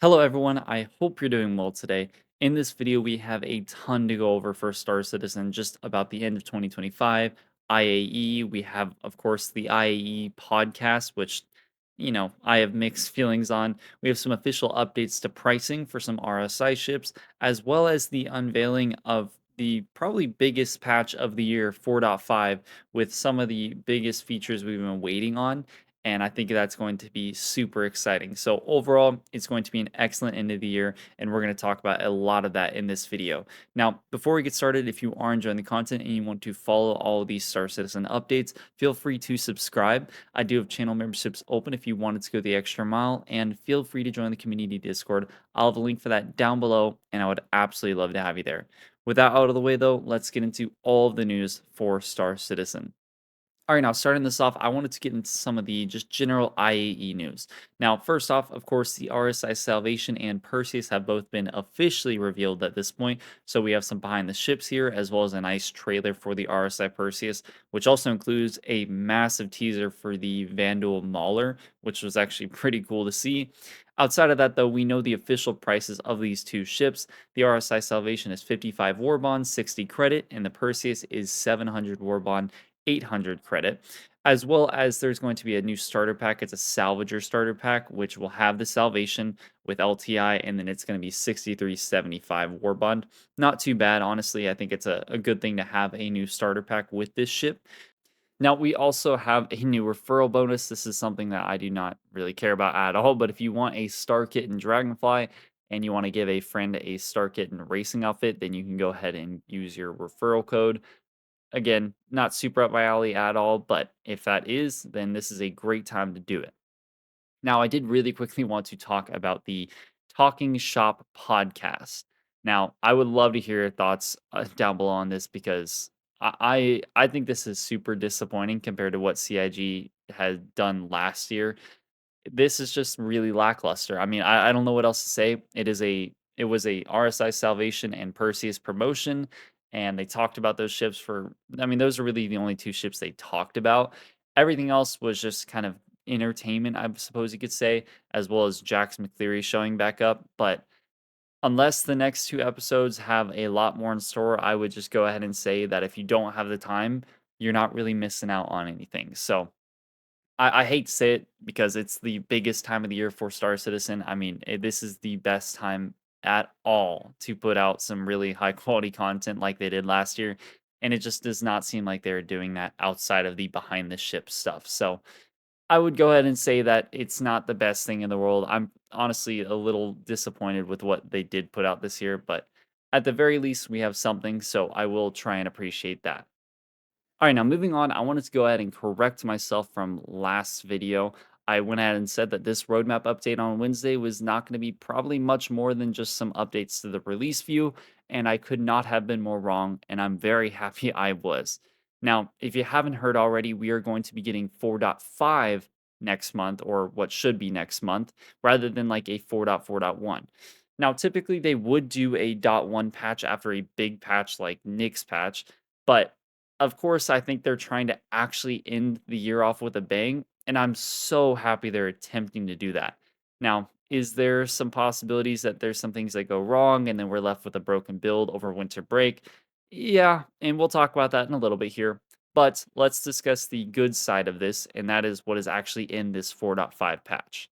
Hello everyone, I hope you're doing well today. In this video, we have a ton to go over for Star Citizen just about the end of 2025, IAE. We have, of course, the IAE podcast, which, I have mixed feelings on. We have some official updates to pricing for some RSI ships, as well as the unveiling of the probably biggest patch of the year, 4.5, with some of the biggest features we've been waiting on, and I think that's going to be super exciting. So overall, it's going to be an excellent end of the year, and we're going to talk about a lot of that in this video. Now, before we get started, if you are enjoying the content and you want to follow all of these Star Citizen updates, feel free to subscribe. I do have channel memberships open if you wanted to go the extra mile, and feel free to join the community Discord. I'll have a link for that down below, and I would absolutely love to have you there. With that out of the way, though, let's get into all of the news for Star Citizen. All right, now starting this off, I wanted to get into some of the just general IAE news. Now, first off, of course, the RSI Salvation and Perseus have both been officially revealed at this point. So we have some behind the ships here, as well as a nice trailer for the RSI Perseus, which also includes a massive teaser for the Vandal Mauler, which was actually pretty cool to see. Outside of that, though, we know the official prices of these two ships. The RSI Salvation is 55 war bonds, 60 credit, and the Perseus is 700 war bond, 800 credit, as well as there's going to be a new starter pack. It's a Salvager starter pack, which will have the Salvation with LTI, and then it's going to be 6375 war bond. Not too bad, honestly. I think it's a good thing to have a new starter pack with this ship. Now, we also have a new referral bonus. This is something that I do not really care about at all, but if you want a Star Kitten Dragonfly and you want to give a friend a Star Kitten racing outfit, then you can go ahead and use your referral code. Again, not super up my alley at all, but if that is, then this is a great time to do it. Now, I did really quickly want to talk about the Talking Shop podcast. Now, I would love to hear your thoughts down below on this because I think this is super disappointing compared to what CIG had done last year. This is just really lackluster. I mean, I don't know what else to say. It was a RSI Salvation and Perseus promotion, and they talked about those ships for I mean, those are really the only two ships they talked about. Everything else was just kind of entertainment, I suppose you could say, as well as Jax McCleary showing back up. But unless the next two episodes have a lot more in store, I would just go ahead and say that if you don't have the time, you're not really missing out on anything. So I hate to say it because it's the biggest time of the year for Star Citizen. I mean, this is the best time at all to put out some really high quality content like they did last year. And it just does not seem like they're doing that outside of the behind the ship stuff. So I would go ahead and say that it's not the best thing in the world. I'm honestly a little disappointed with what they did put out this year, but at the very least, we have something. So I will try and appreciate that. All right, now moving on, I wanted to go ahead and correct myself from last video. I went ahead and said that this roadmap update on Wednesday was not going to be probably much more than just some updates to the release view, and I could not have been more wrong, and I'm very happy I was. Now, if you haven't heard already, we are going to be getting 4.5 next month, or what should be next month, rather than like a 4.4.1. Now, typically they would do a .1 patch after a big patch like Nick's patch, but of course, I think they're trying to actually end the year off with a bang, and I'm so happy they're attempting to do that. Now, is there some possibilities that there's some things that go wrong and then we're left with a broken build over winter break? Yeah, and we'll talk about that in a little bit here. But let's discuss the good side of this, and that is what is actually in this 4.5 patch.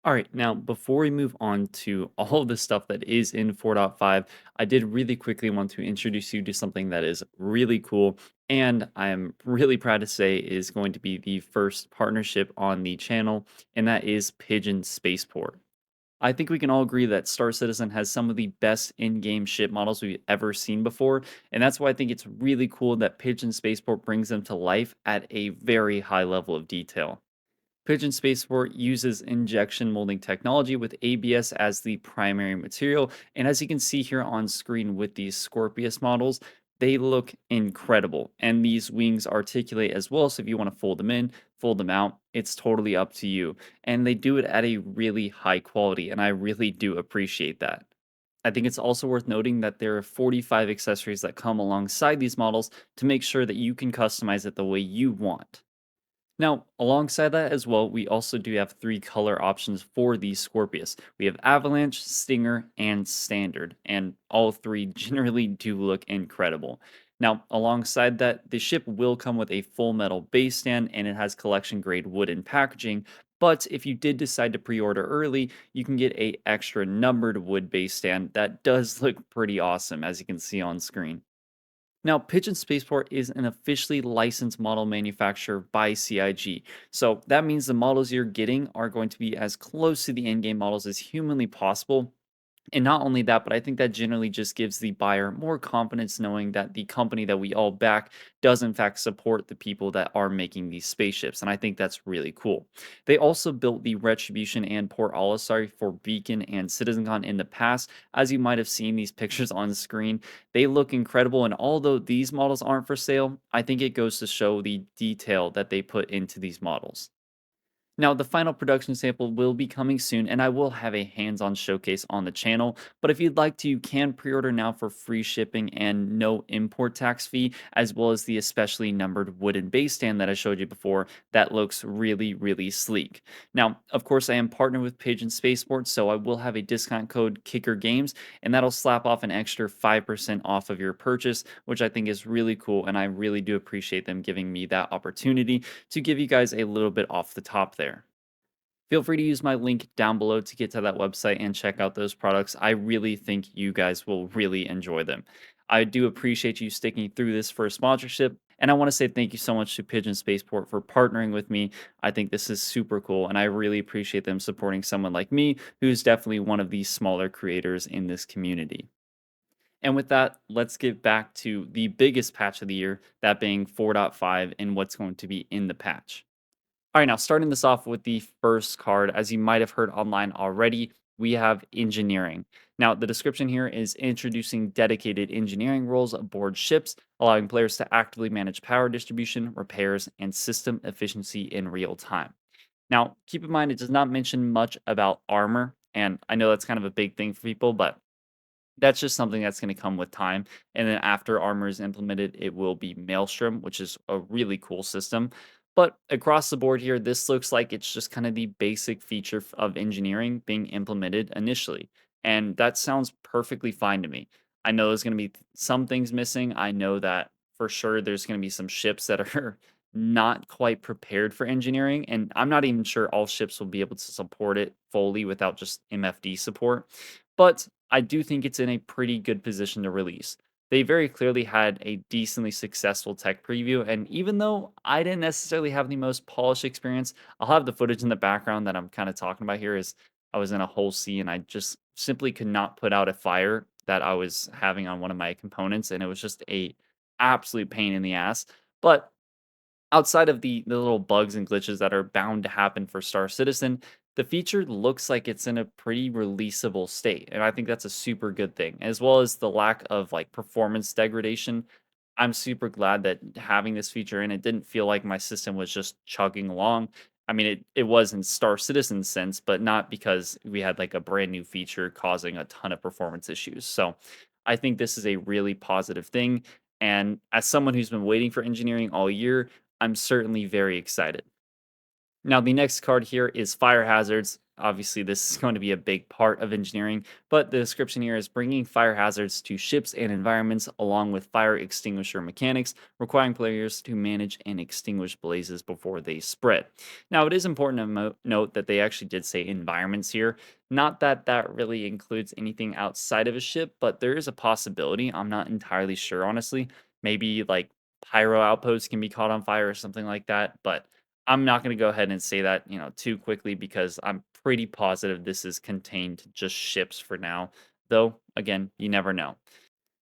All right, now before we move on to all of the stuff that is in 4.5, I did really quickly want to introduce you to something that is really cool and I am really proud to say is going to be the first partnership on the channel, and that is Pigeon Spaceport. I think we can all agree that Star Citizen has some of the best in-game ship models we've ever seen before, and that's why I think it's really cool that Pigeon Spaceport brings them to life at a very high level of detail. Pigeon Spaceport uses injection molding technology with ABS as the primary material. And as you can see here on screen with these Scorpius models, they look incredible. And these wings articulate as well. So if you want to fold them in, fold them out, it's totally up to you. And they do it at a really high quality. And I really do appreciate that. I think it's also worth noting that there are 45 accessories that come alongside these models to make sure that you can customize it the way you want. Now, alongside that as well, we also do have three color options for the Scorpius. We have Avalanche, Stinger, and Standard, and all three generally do look incredible. Now, alongside that, the ship will come with a full metal base stand and it has collection grade wooden packaging. But if you did decide to pre order early, you can get a extra numbered wood base stand that does look pretty awesome, as you can see on screen. Now, Pigeon Spaceport is an officially licensed model manufacturer by CIG. So that means the models you're getting are going to be as close to the in game models as humanly possible, and not only that, but I think that generally just gives the buyer more confidence knowing that the company that we all back does in fact support the people that are making these spaceships. And I think that's really cool. They also built the Retribution and Port Olisar for Beacon and CitizenCon in the past. As you might have seen these pictures on screen, they look incredible. And although these models aren't for sale, I think it goes to show the detail that they put into these models. Now, the final production sample will be coming soon, and I will have a hands on showcase on the channel. But if you'd like to, you can pre order now for free shipping and no import tax fee, as well as the especially numbered wooden base stand that I showed you before that looks really, really sleek. Now, of course, I am partnered with Pigeon Spaceport, so I will have a discount code Kicker Games, and that'll slap off an extra 5% off of your purchase, which I think is really cool. And I really do appreciate them giving me that opportunity to give you guys a little bit off the top there. Feel free to use my link down below to get to that website and check out those products. I really think you guys will really enjoy them. I do appreciate you sticking through this for a sponsorship. And I want to say thank you so much to Pigeon Spaceport for partnering with me. I think this is super cool, and I really appreciate them supporting someone like me, who's definitely one of these smaller creators in this community. And with that, let's get back to the biggest patch of the year, that being 4.5 and what's going to be in the patch. All right, now starting this off with the first card, as you might have heard online already, we have engineering. Now, the description here is introducing dedicated engineering roles aboard ships, allowing players to actively manage power distribution, repairs, and system efficiency in real time. Now, keep in mind, it does not mention much about armor, and I know that's kind of a big thing for people, but that's just something that's going to come with time. And then after armor is implemented, it will be Maelstrom, which is a really cool system. But across the board here, this looks like it's just kind of the basic feature of engineering being implemented initially. And that sounds perfectly fine to me. I know there's going to be some things missing. I know that for sure there's going to be some ships that are not quite prepared for engineering. And I'm not even sure all ships will be able to support it fully without just MFD support. But I do think it's in a pretty good position to release. They very clearly had a decently successful tech preview, and even though I didn't necessarily have the most polished experience, I'll have the footage in the background that I'm kind of talking about here is I was in a whole sea and I just simply could not put out a fire that I was having on one of my components, and it was just a absolute pain in the ass. But outside of the little bugs and glitches that are bound to happen for Star Citizen, the feature looks like it's in a pretty releasable state, and I think that's a super good thing, as well as the lack of like performance degradation. I'm super glad that having this feature in it didn't feel like my system was just chugging along. I mean, it was in Star Citizen sense, but not because we had like a brand new feature causing a ton of performance issues. So I think this is a really positive thing. And as someone who's been waiting for engineering all year, I'm certainly very excited. Now, the next card here is fire hazards. Obviously, this is going to be a big part of engineering, but the description here is bringing fire hazards to ships and environments along with fire extinguisher mechanics, requiring players to manage and extinguish blazes before they spread. Now, it is important to note that they actually did say environments here. Not that that really includes anything outside of a ship, but there is a possibility. I'm not entirely sure, honestly. Maybe like pyro outposts can be caught on fire or something like that, but I'm not gonna go ahead and say that, too quickly because I'm pretty positive this is contained to just ships for now. Though, again, you never know.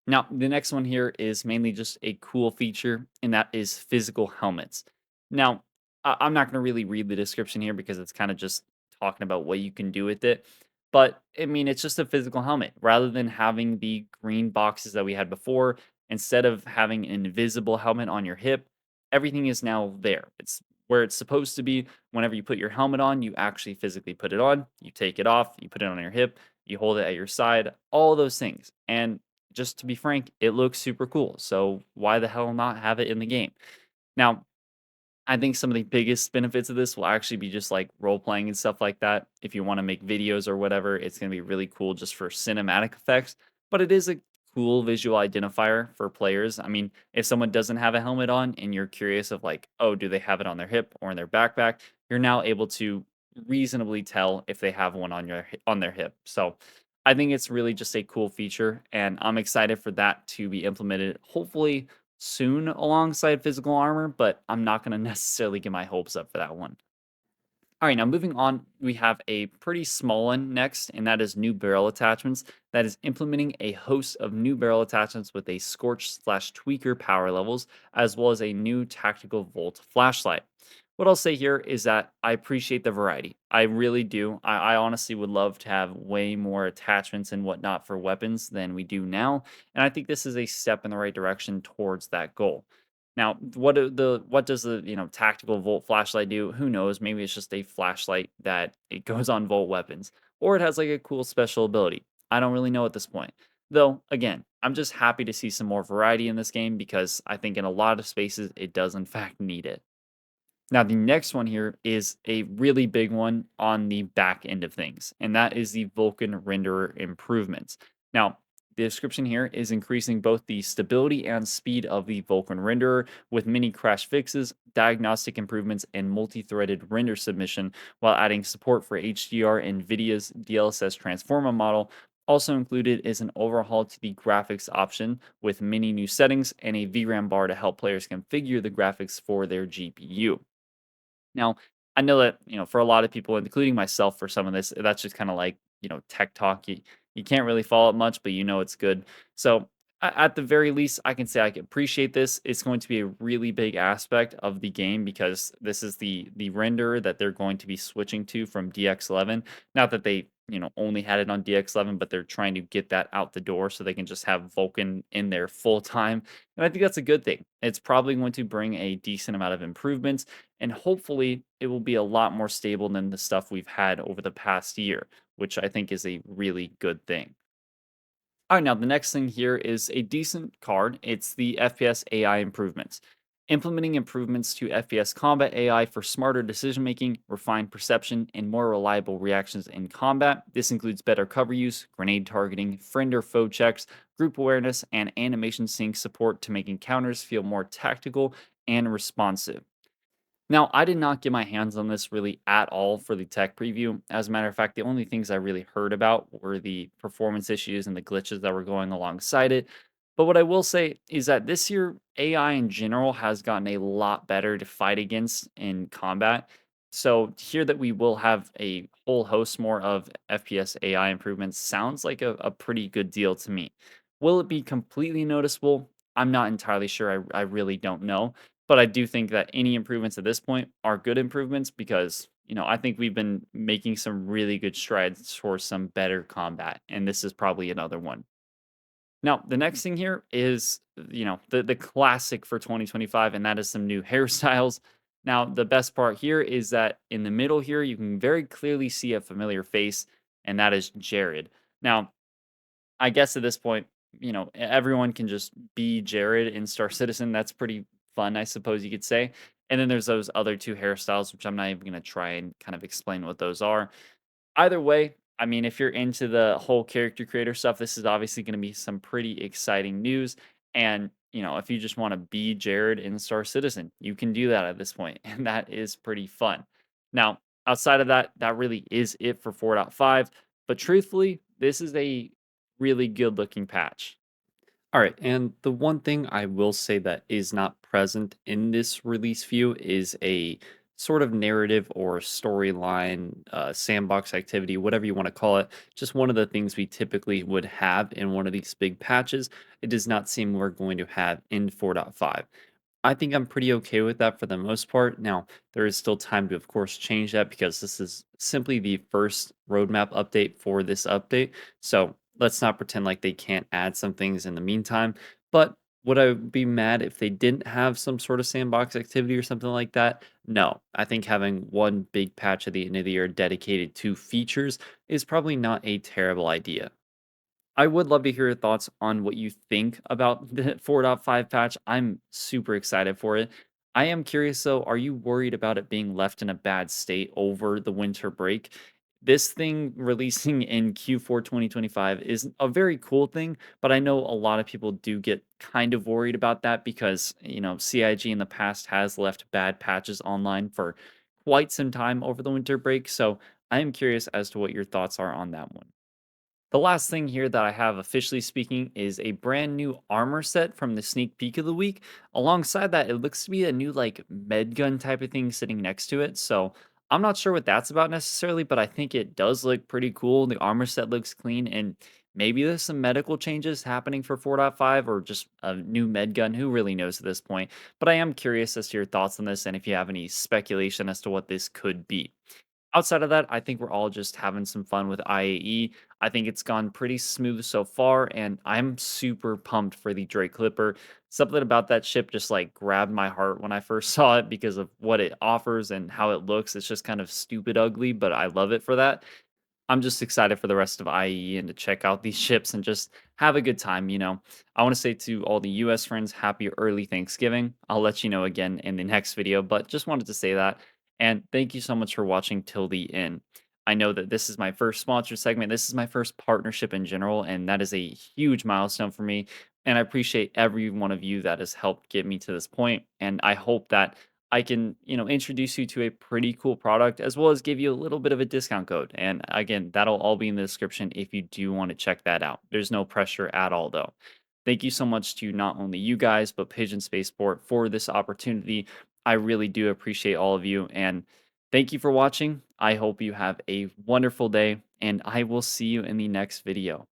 Now, the next one here is mainly just a cool feature, and that is physical helmets. Now, I'm not going to really read the description here because it's kind of just talking about what you can do with it. But I mean, it's just a physical helmet. Rather than having the green boxes that we had before, instead of having an invisible helmet on your hip, everything is now there. It's where it's supposed to be. Whenever you put your helmet on, you actually physically put it on, you take it off, you put it on your hip, you hold it at your side, all those things. And just to be frank, it looks super cool. So why the hell not have it in the game? Now, I think some of the biggest benefits of this will actually be just like role playing and stuff like that. If you want to make videos or whatever, it's going to be really cool just for cinematic effects. But it is a cool visual identifier for players. I mean, if someone doesn't have a helmet on and you're curious of like, oh, do they have it on their hip or in their backpack? You're now able to reasonably tell if they have one on on their hip. So I think it's really just a cool feature, and I'm excited for that to be implemented. Hopefully soon alongside physical armor, but I'm not going to necessarily get my hopes up for that one. All right, now moving on, we have a pretty small one next, and that is new barrel attachments. That is implementing a host of new barrel attachments with a scorch slash tweaker power levels, as well as a new tactical volt flashlight. What I'll say here is that I appreciate the variety. I really do. I honestly would love to have way more attachments and whatnot for weapons than we do now. And I think this is a step in the right direction towards that goal. Now, what does the tactical volt flashlight do? Who knows? Maybe it's just a flashlight that it goes on volt weapons, or it has like a cool special ability. I don't really know at this point. Though, again, I'm just happy to see some more variety in this game because I think in a lot of spaces it does in fact need it. Now, the next one here is a really big one on the back end of things, and that is the Vulkan renderer improvements. Now, the description here is increasing both the stability and speed of the Vulkan renderer with many crash fixes, diagnostic improvements, and multi-threaded render submission, while adding support for HDR and NVIDIA's DLSS Transformer model. Also included is an overhaul to the graphics option with many new settings and a VRAM bar to help players configure the graphics for their GPU. Now, I know that, for a lot of people, including myself for some of this, that's just kind of like, tech talk. You can't really follow it much, but it's good. So at the very least, I can say I can appreciate this. It's going to be a really big aspect of the game because this is the render that they're going to be switching to from DX11. Not that they, only had it on DX11, but they're trying to get that out the door so they can just have Vulkan in there full time. And I think that's a good thing. It's probably going to bring a decent amount of improvements, and hopefully it will be a lot more stable than the stuff we've had over the past year, which I think is a really good thing. All right, now the next thing here is a decent card. It's the FPS AI improvements. Implementing improvements to FPS combat AI for smarter decision making, refined perception, and more reliable reactions in combat. This includes better cover use, grenade targeting, friend or foe checks, group awareness, and animation sync support to make encounters feel more tactical and responsive. Now, I did not get my hands on this really at all for the tech preview. As a matter of fact, the only things I really heard about were the performance issues and the glitches that were going alongside it. But what I will say is that this year, AI in general has gotten a lot better to fight against in combat. So, to hear that we will have a whole host more of FPS AI improvements sounds like a pretty good deal to me. Will it be completely noticeable? I'm not entirely sure. I really don't know, but I do think that any improvements at this point are good improvements because, I think we've been making some really good strides towards some better combat, and this is probably another one. Now, the next thing here is, the classic for 2025, and that is some new hairstyles. Now, the best part here is that in the middle here, you can very clearly see a familiar face, and that is Jared. Now, I guess at this point, everyone can just be Jared in Star Citizen. That's pretty fun, I suppose you could say. And then there's those other two hairstyles, which I'm not even going to try and kind of explain what those are. Either way, I mean, if you're into the whole character creator stuff, this is obviously going to be some pretty exciting news. And, if you just want to be Jared in Star Citizen, you can do that at this point, and that is pretty fun. Now, outside of that, that really is it for 4.5. But truthfully, this is a really good looking patch. All right, and the one thing I will say that is not present in this release view is a sort of narrative or storyline, sandbox activity, whatever you want to call it. Just one of the things we typically would have in one of these big patches. It does not seem we're going to have in 4.5. I think I'm pretty okay with that for the most part. Now, there is still time to, of course, change that because this is simply the first roadmap update for this update. So let's not pretend like they can't add some things in the meantime. But would I be mad if they didn't have some sort of sandbox activity or something like that? No. I think having one big patch at the end of the year dedicated to features is probably not a terrible idea. I would love to hear your thoughts on what you think about the 4.5 patch. I'm super excited for it. I am curious though, are you worried about it being left in a bad state over the winter break? This thing releasing in Q4 2025 is a very cool thing, but I know a lot of people do get kind of worried about that because, CIG in the past has left bad patches online for quite some time over the winter break. So I am curious as to what your thoughts are on that one. The last thing here that I have officially speaking is a brand new armor set from the sneak peek of the week. Alongside that, it looks to be a new like med gun type of thing sitting next to it. So I'm not sure what that's about necessarily, but I think it does look pretty cool. The armor set looks clean, and maybe there's some medical changes happening for 4.5 or just a new med gun. Who really knows at this point? But I am curious as to your thoughts on this and if you have any speculation as to what this could be. Outside of that, I think we're all just having some fun with IAE. I think it's gone pretty smooth so far, and I'm super pumped for the Drake Clipper. Something about that ship just like grabbed my heart when I first saw it because of what it offers and how it looks. It's just kind of stupid ugly, but I love it for that. I'm just excited for the rest of IE and to check out these ships and just have a good time. I want to say to all the US friends, happy early Thanksgiving. I'll let you know again in the next video, but just wanted to say that. And thank you so much for watching till the end. I know that this is my first sponsored segment. This is my first partnership in general, and that is a huge milestone for me. And I appreciate every one of you that has helped get me to this point. And I hope that I can, introduce you to a pretty cool product as well as give you a little bit of a discount code. And again, that'll all be in the description if you do want to check that out. There's no pressure at all, though. Thank you so much to not only you guys, but Pigeon Spaceport for this opportunity. I really do appreciate all of you. And thank you for watching. I hope you have a wonderful day, and I will see you in the next video.